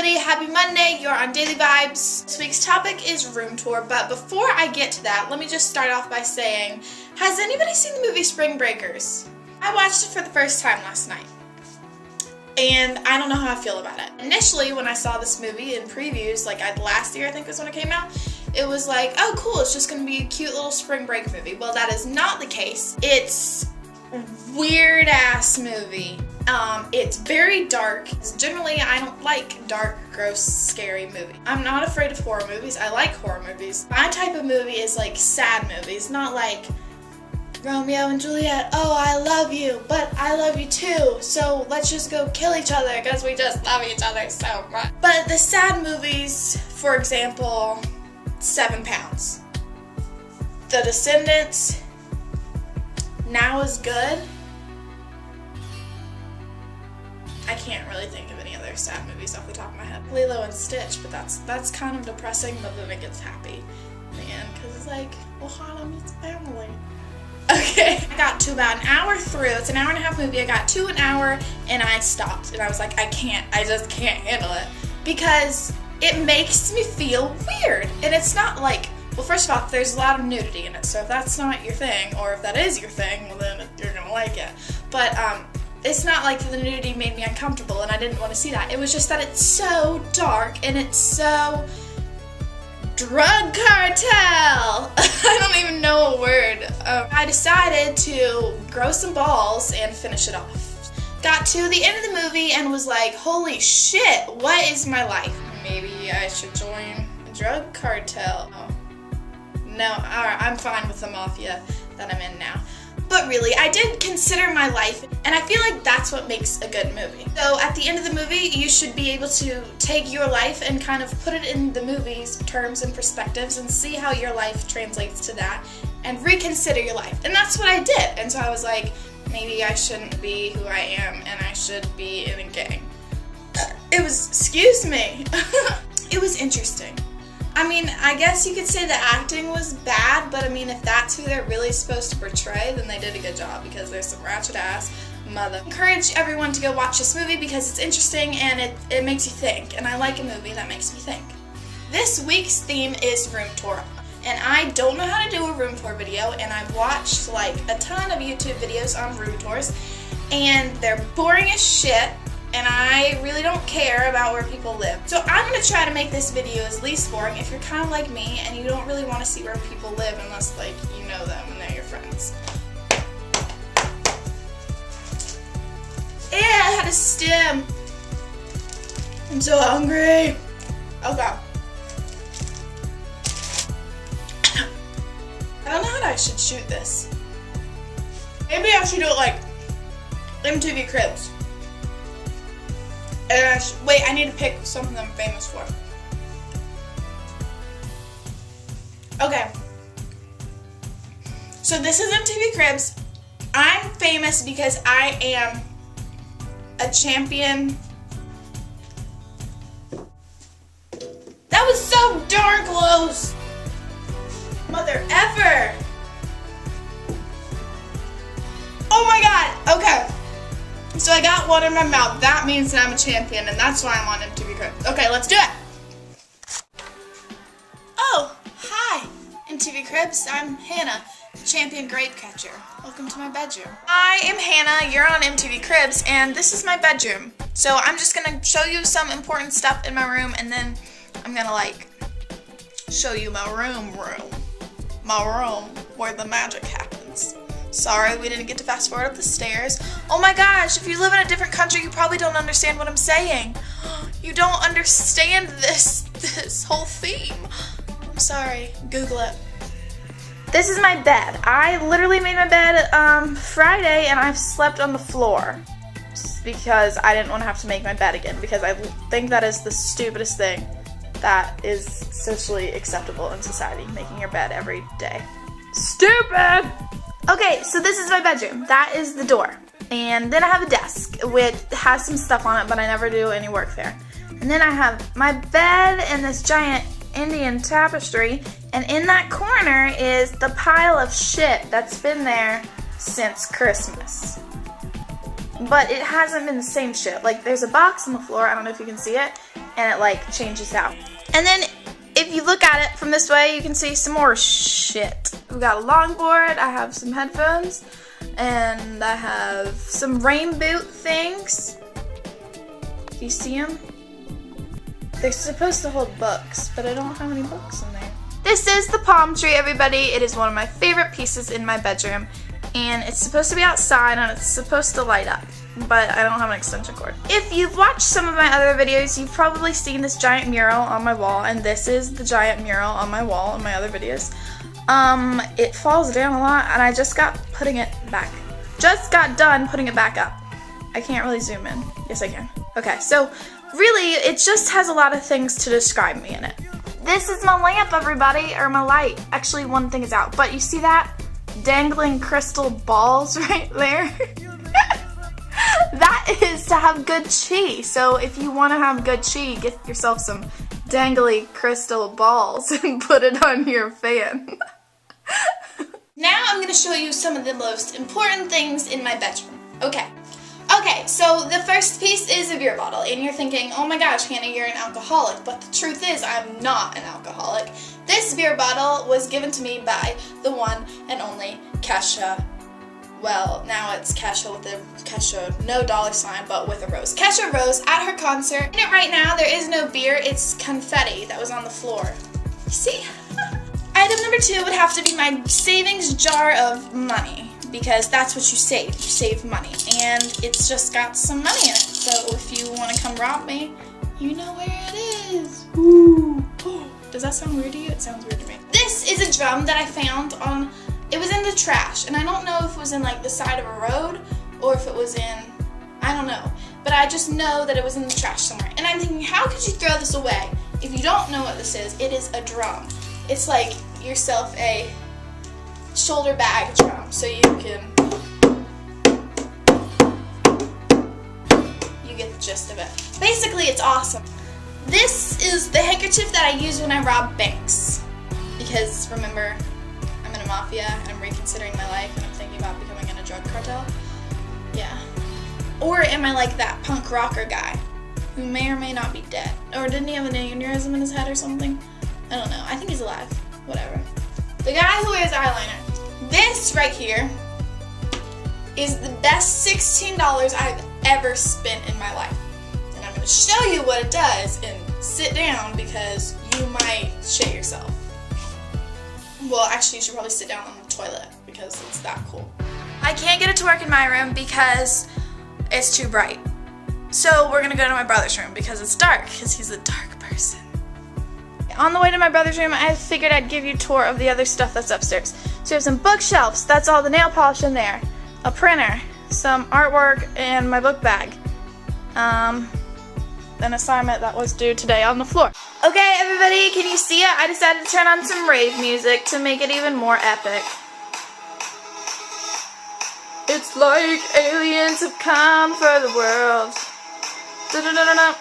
everybody, happy Monday, you're on Daily Vibes. This week's topic is room tour, but before I get to that, let me just start off by saying, has anybody seen the movie Spring Breakers? I watched it for the first time last night, and I don't know how I feel about it. Initially, when I saw this movie in previews, like last year I think was when it came out, it was like, oh cool, it's just gonna be a cute little spring break movie. Well, that is not the case. It's a weird ass movie. It's very dark. Generally, I don't like dark, gross, scary movies. I'm not afraid of horror movies. I like horror movies. My type of movie is like sad movies, not like Romeo and Juliet. Oh, I love you, but I love you too. So let's just go kill each other because we just love each other so much. But the sad movies, for example, 7 Pounds, The Descendants, Now is Good. I can't really think of any other sad movies off the top of my head. Lilo and Stitch, but that's kind of depressing, but then it gets happy. Man, because it's like, Ohana meets family. Okay, I got to about an hour through. It's an hour and a half movie. I got to an hour and I stopped. And I was like, I just can't handle it. Because it makes me feel weird. And it's not like, well, first of all, there's a lot of nudity in it. So if that's not your thing, or if that is your thing, well then you're gonna like it. But, it's not like the nudity made me uncomfortable and I didn't want to see that. It was just that it's so dark and it's so drug cartel. I don't even know a word. I decided to grow some balls and finish it off. Got to the end of the movie and was like, holy shit, what is my life? Maybe I should join a drug cartel. Oh. No, alright, I'm fine with the mafia that I'm in now. But really, I did consider my life, and I feel like that's what makes a good movie. So at the end of the movie, you should be able to take your life and kind of put it in the movie's terms and perspectives and see how your life translates to that and reconsider your life. And that's what I did. And so I was like, maybe I shouldn't be who I am and I should be in a gang. Excuse me. It was interesting. I mean, I guess you could say the acting was bad, but I mean, if that's who they're really supposed to portray, then they did a good job because there's some ratchet ass mother. I encourage everyone to go watch this movie because it's interesting and it makes you think, and I like a movie that makes me think. This week's theme is room tour, and I don't know how to do a room tour video, and I've watched like a ton of YouTube videos on room tours, and they're boring as shit. And I really don't care about where people live. So I'm going to try to make this video as least boring if you're kind of like me and you don't really want to see where people live unless like you know them and they're your friends. Yeah, I had a stim. I'm so hungry. Okay. I don't know how I should shoot this. Maybe I should do it like MTV Cribs. Wait, I need to pick something I'm famous for. Okay. So this is MTV Cribs. I'm famous because I am a champion. That was so darn close. Mother ever. Oh my god. Okay. So I got one in my mouth. That means that I'm a champion, and that's why I'm on MTV Cribs. Okay, let's do it. Oh, hi, MTV Cribs. I'm Hannah, champion grape catcher. Welcome to my bedroom. I am Hannah. You're on MTV Cribs, and this is my bedroom. So I'm just gonna show you some important stuff in my room, and then I'm gonna like show you my room where the magic happens. Sorry, we didn't get to fast forward up the stairs. Oh my gosh, if you live in a different country, you probably don't understand what I'm saying. You don't understand this whole theme. I'm sorry, Google it. This is my bed. I literally made my bed Friday and I've slept on the floor just because I didn't want to have to make my bed again because I think that is the stupidest thing that is socially acceptable in society, making your bed every day. Stupid! Okay, so this is my bedroom. That is the door. And then I have a desk, which has some stuff on it, but I never do any work there. And then I have my bed and this giant Indian tapestry, and in that corner is the pile of shit that's been there since Christmas. but it hasn't been the same shit. Like, there's a box on the floor, I don't know if you can see it, and it like changes out. And then if you look at it from this way, you can see some more shit. We've got a longboard, I have some headphones, and I have some rain boot things. Do you see them? They're supposed to hold books, but I don't have any books in there. This is the palm tree, everybody. It is one of my favorite pieces in my bedroom, and it's supposed to be outside and it's supposed to light up, but I don't have an extension cord. If you've watched some of my other videos, you've probably seen this giant mural on my wall, and this is the giant mural on my wall in my other videos. It falls down a lot, and I just got done putting it back up. I can't really zoom in. Yes, I can. Okay, so really, it just has a lot of things to describe me in it. This is my lamp, everybody, or my light. Actually, one thing is out, but you see that? Dangling crystal balls right there? That is to have good chi. So if you want to have good chi, get yourself some dangly crystal balls and put it on your fan. Now I'm going to show you some of the most important things in my bedroom. Okay, so the first piece is a beer bottle, and you're thinking, oh my gosh, Hannah, you're an alcoholic, but the truth is I'm not an alcoholic. This beer bottle was given to me by the one and only Kesha. Well, now it's Kesha with a Kesha, no dollar sign, but with a rose. Kesha Rose at her concert. In it right now, there is no beer, it's confetti that was on the floor. You see? Item number 2 would have to be my savings jar of money, because that's what you save money, and it's just got some money in it, so if you want to come rob me, you know where it is. Ooh. Does that sound weird to you? It sounds weird to me. This is a drum that I found it was in the trash, and I don't know if it was in like the side of a road, or if it was in, I don't know, but I just know that it was in the trash somewhere, and I'm thinking, how could you throw this away? If you don't know what this is, it is a drum. It's like yourself a shoulder bag drum, so you get the gist of it. Basically, it's awesome. This is the handkerchief that I use when I rob banks, because remember, I'm in a mafia and I'm reconsidering my life and I'm thinking about becoming in a drug cartel. Yeah. Or am I like that punk rocker guy who may or may not be dead? Or didn't he have an aneurysm in his head or something? I don't know. I think he's alive. Whatever. The guy who wears eyeliner. This right here is the best $16 I've ever spent in my life. And I'm going to show you what it does, and sit down because you might shit yourself. Well, actually, you should probably sit down on the toilet because it's that cool. I can't get it to work in my room because it's too bright. So we're going to go to my brother's room because it's dark, because he's a dark person. On the way to my brother's room, I figured I'd give you a tour of the other stuff that's upstairs. So we have some bookshelves, that's all the nail polish in there, a printer, some artwork, and my book bag. An assignment that was due today on the floor. Okay, everybody, can you see it? I decided to turn on some rave music to make it even more epic. It's like aliens have come for the world. Da-da-da-da-da.